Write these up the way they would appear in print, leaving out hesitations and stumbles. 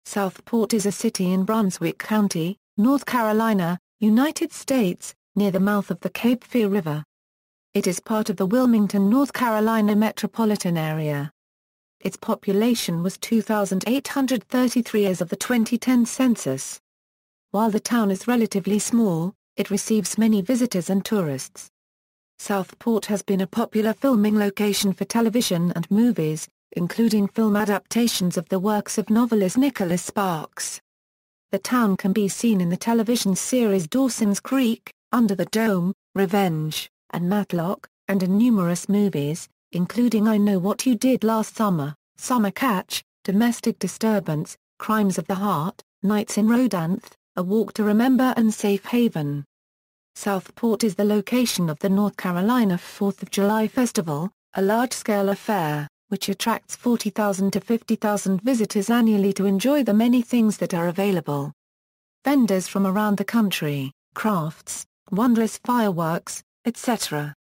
Southport is a city in Brunswick County, North Carolina, United States, near the mouth of the Cape Fear River. It is part of the Wilmington, North Carolina metropolitan area. Its population was 2,833 as of the 2010 census. While the town is relatively small, it receives many visitors and tourists. Southport has been a popular filming location for television and movies, including film adaptations of the works of novelist Nicholas Sparks. The town can be seen in the television series Dawson's Creek, Under the Dome, Revenge, and Matlock, and in numerous movies, including I Know What You Did Last Summer, Summer Catch, Domestic Disturbance, Crimes of the Heart, Nights in Rodanthe, A Walk to Remember and Safe Haven. Southport is the location of the North Carolina 4th of July Festival, a large-scale affair, which attracts 40,000 to 50,000 visitors annually to enjoy the many things that are available. Vendors from around the country, crafts, wondrous fireworks, etc.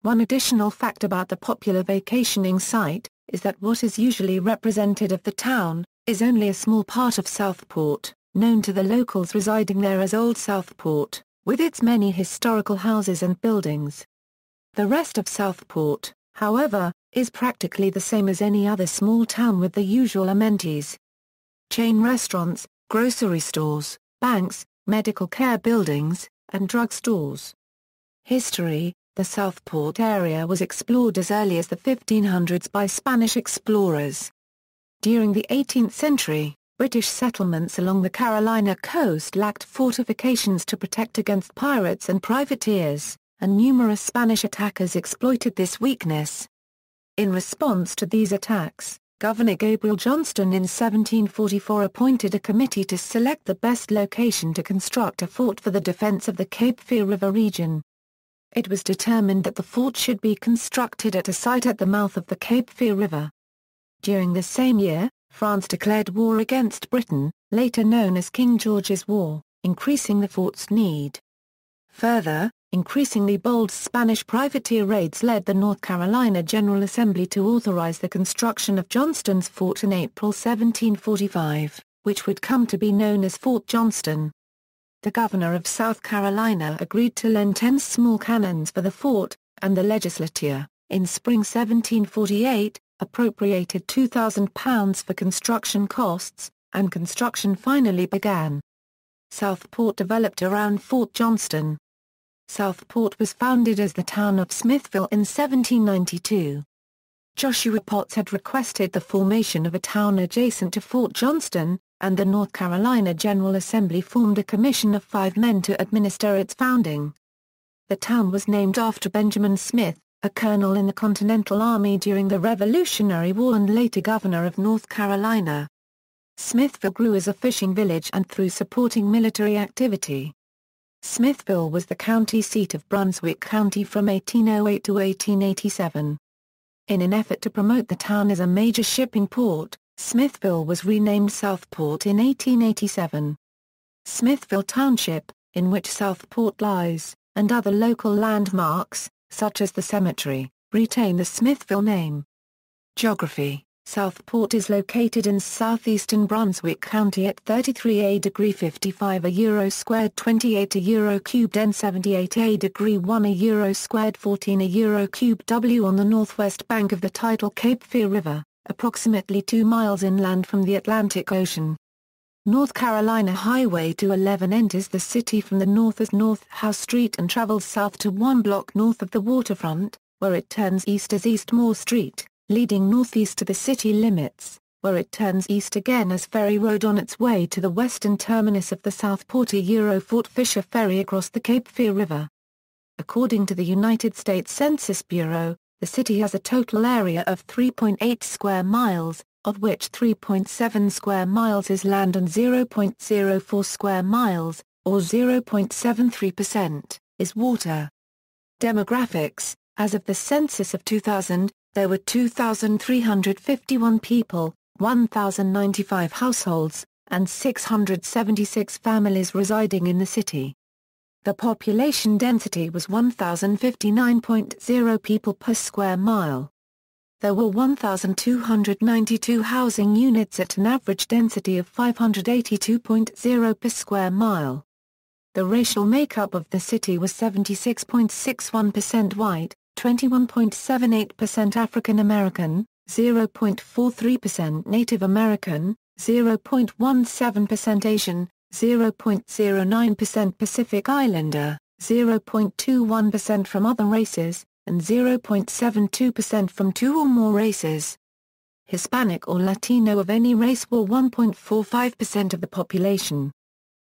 One additional fact about the popular vacationing site, is that what is usually represented of the town, is only a small part of Southport, known to the locals residing there as Old Southport, with its many historical houses and buildings. The rest of Southport, however, is practically the same as any other small town with the usual amenities. Chain restaurants, grocery stores, banks, medical care buildings, and drug stores. History: the Southport area was explored as early as the 1500s by Spanish explorers. During the 18th century, British settlements along the Carolina coast lacked fortifications to protect against pirates and privateers, and numerous Spanish attackers exploited this weakness. In response to these attacks, Governor Gabriel Johnston in 1744 appointed a committee to select the best location to construct a fort for the defense of the Cape Fear River region. It was determined that the fort should be constructed at a site at the mouth of the Cape Fear River. During the same year, France declared war against Britain, later known as King George's War, increasing the fort's need. Further, increasingly bold Spanish privateer raids led the North Carolina General Assembly to authorize the construction of Johnston's fort in April 1745, which would come to be known as Fort Johnston. The governor of South Carolina agreed to lend 10 small cannons for the fort, and the legislature, in spring 1748, appropriated £2,000 for construction costs, and construction finally began. Southport developed around Fort Johnston. Southport was founded as the town of Smithville in 1792. Joshua Potts had requested the formation of a town adjacent to Fort Johnston, and the North Carolina General Assembly formed a commission of 5 men to administer its founding. The town was named after Benjamin Smith, a colonel in the Continental Army during the Revolutionary War and later governor of North Carolina. Smithville grew as a fishing village and through supporting military activity. Smithville was the county seat of Brunswick County from 1808 to 1887. In an effort to promote the town as a major shipping port, Smithville was renamed Southport in 1887. Smithville Township, in which Southport lies, and other local landmarks, such as the cemetery, retain the Smithville name. Geography: Southport is located in southeastern Brunswick County at 33°55 €2, 28 €3 N 78°1 €2, 14 €3 W on the northwest bank of the tidal Cape Fear River, approximately 2 miles inland from the Atlantic Ocean. North Carolina Highway 211 enters the city from the north as North House Street and travels south to 1 block north of the waterfront, where it turns east as Eastmore Street, leading northeast to the city limits, where it turns east again as Ferry Road on its way to the western terminus of the Southport Fort Fisher Ferry across the Cape Fear River. According to the United States Census Bureau, the city has a total area of 3.8 square miles, of which 3.7 square miles is land and 0.04 square miles, or 0.73%, is water. Demographics: as of the census of 2000, there were 2,351 people, 1,095 households, and 676 families residing in the city. The population density was 1,059.0 people per square mile. There were 1,292 housing units at an average density of 582.0 per square mile. The racial makeup of the city was 76.61% white, 21.78% African American, 0.43% Native American, 0.17% Asian, 0.09% Pacific Islander, 0.21% from other races, and 0.72% from two or more races. Hispanic or Latino of any race were 1.45% of the population.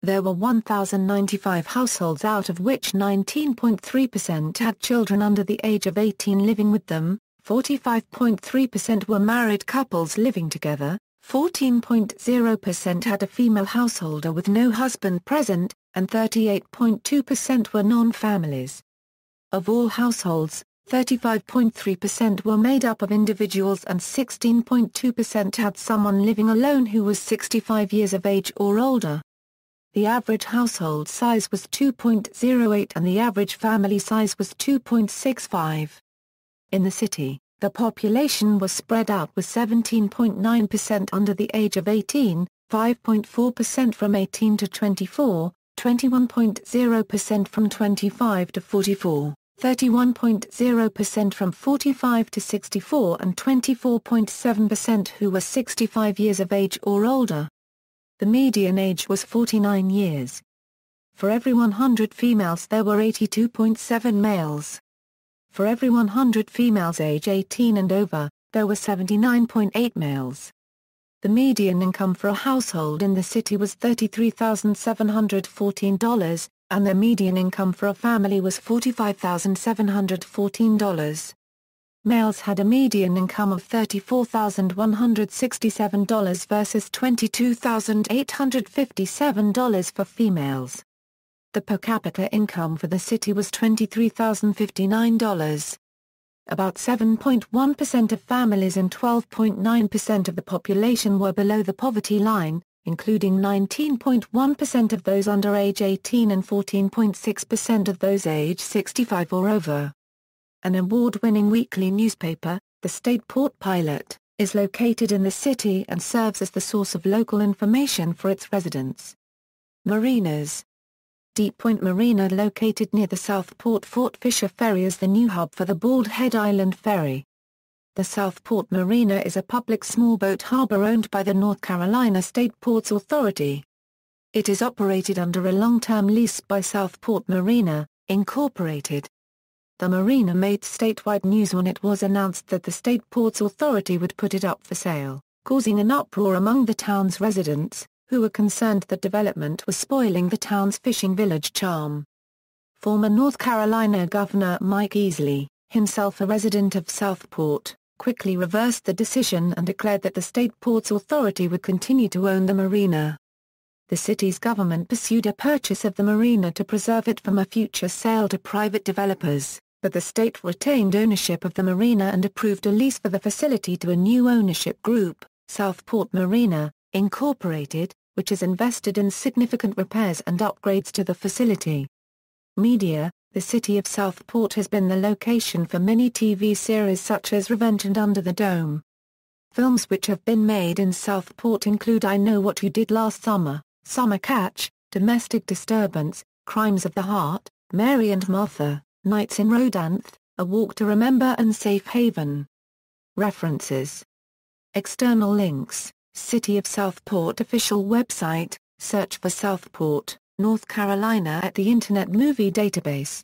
There were 1,095 households, out of which 19.3% had children under the age of 18 living with them, 45.3% were married couples living together, 14.0% had a female householder with no husband present, and 38.2% were non-families. Of all households, 35.3% were made up of individuals and 16.2% had someone living alone who was 65 years of age or older. The average household size was 2.08 and the average family size was 2.65. In the city, the population was spread out with 17.9% under the age of 18, 5.4% from 18 to 24, 21.0% from 25 to 44, 31.0% from 45 to 64 and 24.7% who were 65 years of age or older. The median age was 49 years. For every 100 females there were 82.7 males. For every 100 females age 18 and over, there were 79.8 males. The median income for a household in the city was $33,714, and the median income for a family was $45,714. Males had a median income of $34,167 versus $22,857 for females. The per capita income for the city was $23,059. About 7.1% of families and 12.9% of the population were below the poverty line, including 19.1% of those under age 18 and 14.6% of those age 65 or over. An award-winning weekly newspaper, the Southport Pilot, is located in the city and serves as the source of local information for its residents. Marinas. Deep Point Marina, located near the Southport Fort Fisher Ferry, is the new hub for the Bald Head Island Ferry. The Southport Marina is a public small boat harbor owned by the North Carolina State Ports Authority. It is operated under a long-term lease by Southport Marina, Incorporated. The marina made statewide news when it was announced that the State Ports Authority would put it up for sale, causing an uproar among the town's residents, who were concerned that development was spoiling the town's fishing village charm. Former North Carolina Governor Mike Easley, himself a resident of Southport, quickly reversed the decision and declared that the State Ports Authority would continue to own the marina. The city's government pursued a purchase of the marina to preserve it from a future sale to private developers, but the state retained ownership of the marina and approved a lease for the facility to a new ownership group, Southport Marina, Incorporated, which has invested in significant repairs and upgrades to the facility. Media. The city of Southport has been the location for many TV series such as Revenge and Under the Dome. Films which have been made in Southport include I Know What You Did Last Summer, Summer Catch, Domestic Disturbance, Crimes of the Heart, Mary and Martha, Nights in Rodanthe, A Walk to Remember and Safe Haven. References. External links. City of Southport official website, search for Southport, North Carolina at the Internet Movie Database.